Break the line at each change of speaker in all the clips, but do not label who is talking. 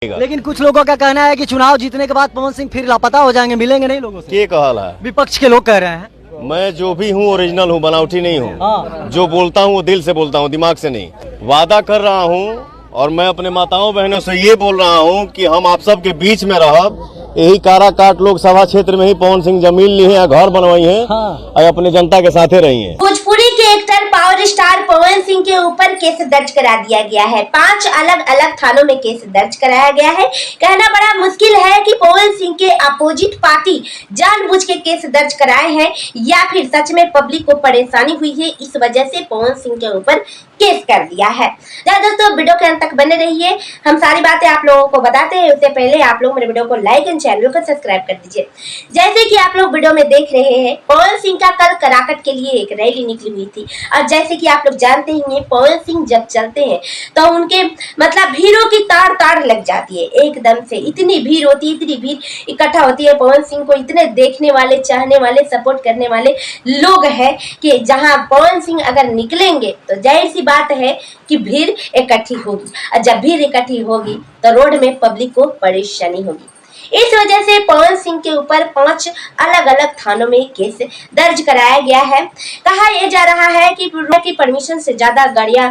लेकिन कुछ लोगों का कहना है कि चुनाव जीतने के बाद पवन सिंह फिर लापता हो जाएंगे, मिलेंगे नहीं लोगों से।
ये कहल है,
विपक्ष के लोग कह रहे हैं।
मैं जो भी हूँ ओरिजिनल हूँ, बनावटी नहीं हूँ।
हाँ।
जो बोलता हूँ वो दिल से बोलता हूँ, दिमाग से नहीं। वादा कर रहा हूँ और मैं अपने माताओं बहनों से ये बोल रहा हूँ कि हम आप सबके बीच में रहब। यही काराकाट लोकसभा क्षेत्र में ही पवन सिंह जमीन ली है या घर बनवाई है।
हाँ।
और अपने जनता के साथे रही है।
भोजपुरी के actor power star Pawan Singh के ऊपर केस दर्ज करा दिया गया है। 5 अलग अलग थानों में केस दर्ज कराया गया है। कहना बड़ा मुश्किल है कि पवन सिंह के अपोजिट पार्टी जानबूझ के केस दर्ज कराए हैं या फिर सच में पब्लिक को परेशानी हुई है, इस वजह से पवन सिंह के ऊपर केस कर दिया है। दोस्तों वीडियो के अंत तक बने रहिए, हम सारी बातें आप लोगों को बताते हैं। उससे पहले आप लोग मेरे वीडियो को लाइक एंड चैनल को सब्सक्राइब कर दीजिए। जैसे कि आप लोग वीडियो में देख रहे हैं, पवन सिंह का कल कराकट के लिए एक रैली निकली हुई थी और जैसे कि आप लोग जानते ही हैं, पवन सिंह जब चलते हैं तो उनके मतलब भीड़ों की तार तार लग जाती है। एकदम से इतनी भीड़ होती है, इतनी भीड़ इकट्ठा होती है। पवन सिंह को इतने देखने वाले, चाहने वाले, सपोर्ट करने वाले लोग हैं कि जहां पवन सिंह अगर निकलेंगे तो जाहिर सी बात है कि भीड़ इकट्ठी होगी और जब भीड़ इकट्ठी होगी तो रोड में पब्लिक को परेशानी होगी। इस वजह से पवन सिंह के ऊपर 5 अलग अलग थानों में केस दर्ज कराया गया है। कहा यह जा रहा है कि परमिशन से ज्यादा गाड़ियां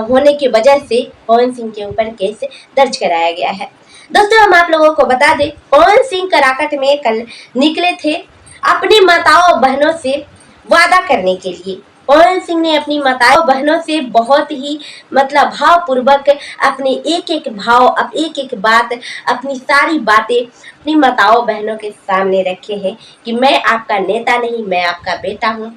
होने की वजह से पवन सिंह के ऊपर केस दर्ज कराया गया है। दोस्तों हम आप लोगों को बता दें, पवन सिंह कराकट में कल निकले थे अपनी माताओं बहनों से वादा करने के लिए। पवन सिंह ने अपनी माताओं बहनों से बहुत ही मतलब भावपूर्वक अपने एक एक बात, अपनी सारी बातें अपनी माताओं बहनों के सामने रखे हैं कि मैं आपका नेता नहीं, मैं आपका बेटा हूँ।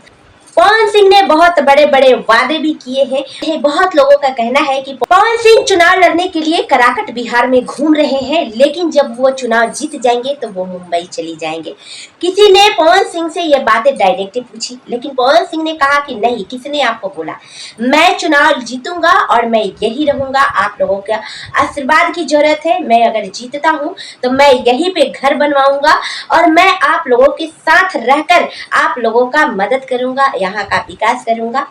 पवन सिंह ने बहुत बड़े बड़े वादे भी किए हैं। बहुत लोगों का कहना है कि पवन सिंह चुनाव लड़ने के लिए कराकट बिहार में घूम रहे हैं, लेकिन जब वो चुनाव जीत जाएंगे तो वो मुंबई चली जाएंगे। किसी ने पवन सिंह से ये बातें डायरेक्ट पूछी, लेकिन पवन सिंह ने कहा कि नहीं, किसने आपको बोला, मैं चुनाव जीतूंगा और मैं यही रहूंगा। आप लोगों का आशीर्वाद की जरूरत है। मैं अगर जीतता हूँ तो मैं यहीं पे घर बनवाऊंगा और मैं आप लोगों के साथ रहकर आप लोगों का मदद करूंगा, यहाँ का विकास करूंगा।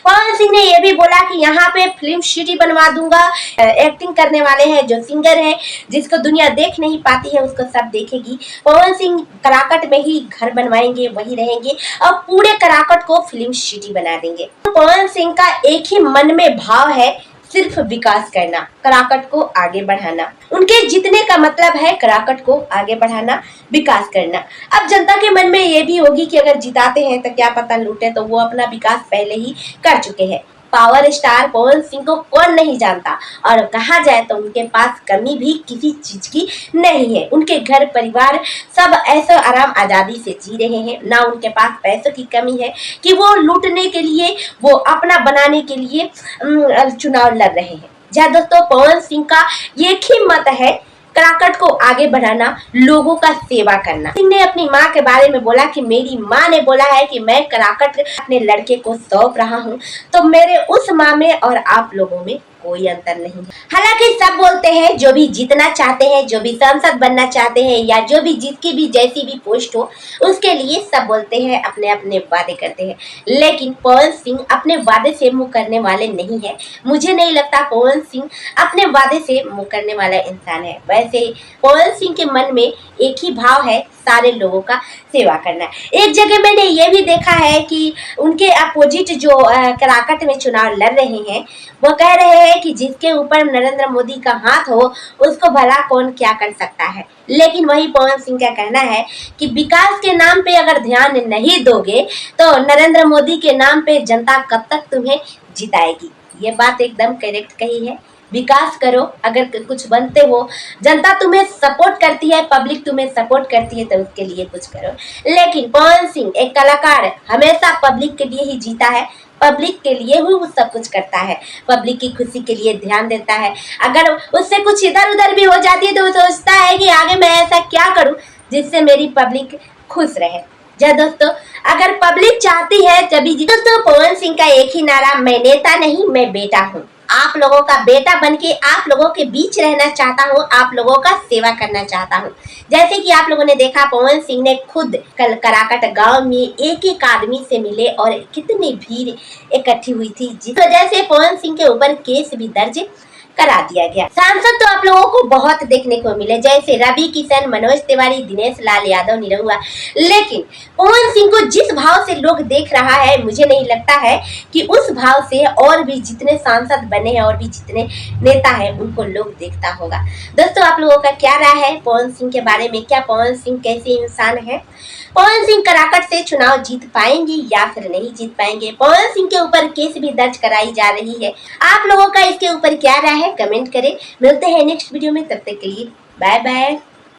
पवन सिंह ने यह भी बोला कि यहाँ पे फिल्म सिटी बनवा दूंगा। एक्टिंग करने वाले हैं, जो सिंगर हैं, जिसको दुनिया देख नहीं पाती है उसको सब देखेगी। पवन सिंह कराकट में ही घर बनवाएंगे, वही रहेंगे और पूरे कराकट को फिल्म सिटी बना देंगे। पवन सिंह का एक ही मन में भाव है, सिर्फ विकास करना, कराकट को आगे बढ़ाना। उनके जीतने का मतलब है कराकट को आगे बढ़ाना, विकास करना। अब जनता के मन में ये भी होगी कि अगर जिताते हैं तो क्या पता लूटे, तो वो अपना विकास पहले ही कर चुके हैं। पावर स्टार पवन सिंह को कौन नहीं जानता, और कहा जाए तो उनके पास कमी भी किसी चीज की नहीं है। उनके घर परिवार सब ऐसे आराम आजादी से जी रहे हैं। ना उनके पास पैसों की कमी है कि वो लूटने के लिए, वो अपना बनाने के लिए चुनाव लड़ रहे हैं। जहाँ दोस्तों पवन सिंह का एक ही मत है, कराकट को आगे बढ़ाना, लोगों का सेवा करना। सिंह ने अपनी माँ के बारे में बोला कि मेरी माँ ने बोला है कि मैं कराकट अपने लड़के को सौंप रहा हूँ, तो मेरे उस माँ में और आप लोगों में कोई अंतर नहीं। हालांकि सब बोलते हैं, जो भी जीतना चाहते हैं, जो भी सांसद बनना चाहते हैं या जो भी जिसकी भी जैसी भी पोस्ट हो, उसके लिए सब बोलते हैं, अपने अपने वादे करते हैं। लेकिन पवन सिंह अपने वादे से मुँह करने वाले नहीं है। मुझे नहीं लगता पवन सिंह अपने वादे से मुँह करने वाला इंसान है। वैसे पवन सिंह के मन में एक ही भाव है, सारे लोगों का सेवा करना। एक जगह मैंने ये भी देखा है कि उनके अपोजिट जो कराकट में चुनाव लड़ रहे हैं, वो कह रहे हैं कि जिसके ऊपर नरेंद्र मोदी का हाथ हो उसको भला कौन क्या कर सकता है। लेकिन वही पवन सिंह का कहना है कि विकास के नाम पे अगर ध्यान नहीं दोगे तो नरेंद्र मोदी के नाम पे जनता कब तक तुम्हें जिताएगी। ये बात एकदम करेक्ट कही है। विकास करो, अगर कुछ बनते हो, जनता तुम्हें सपोर्ट करती है, पब्लिक तुम्हें सपोर्ट करती है, तो उसके लिए कुछ करो। लेकिन पवन सिंह एक कलाकार हमेशा पब्लिक के लिए ही जीता है, पब्लिक के लिए ही वो सब कुछ करता है, पब्लिक की खुशी के लिए ध्यान देता है। अगर उससे कुछ इधर उधर भी हो जाती है तो वो सोचता है कि आगे मैं ऐसा क्या करूं जिससे मेरी पब्लिक खुश रहे। जा दोस्तों, अगर पब्लिक चाहती है तभी। दोस्तों पवन सिंह का एक ही नारा, मैं नेता नहीं, मैं बेटा हूँ। आप लोगों का बेटा बनके आप लोगों के बीच रहना चाहता हूँ, आप लोगों का सेवा करना चाहता हूँ। जैसे कि आप लोगों ने देखा, पवन सिंह ने खुद कल कराकट गांव में एक एक आदमी से मिले और कितनी भीड़ इकट्ठी हुई थी, जिस वजह से पवन सिंह के ऊपर केस भी दर्ज करा दिया गया। सांसद तो आप लोगों को बहुत देखने को मिले, जैसे रवि किशन, मनोज तिवारी, दिनेश लाल यादव, निरहुआ, लेकिन पवन सिंह को जिस भाव से लोग देख रहा है, मुझे नहीं लगता है कि उस भाव से और भी जितने सांसद बने हैं और भी जितने नेता हैं उनको लोग देखता होगा। दोस्तों, आप लोगों का क्या राय है पवन सिंह के बारे में? क्या पवन सिंह कैसे इंसान है? पवन सिंह कराकट से चुनाव जीत पाएंगे या फिर नहीं जीत पाएंगे? पवन सिंह के ऊपर केस भी दर्ज कराई जा रही है। आप लोगों का इसके ऊपर क्या राय है? कमेंट करें। मिलते हैं नेक्स्ट वीडियो में, तब तक के लिए बाय बाय।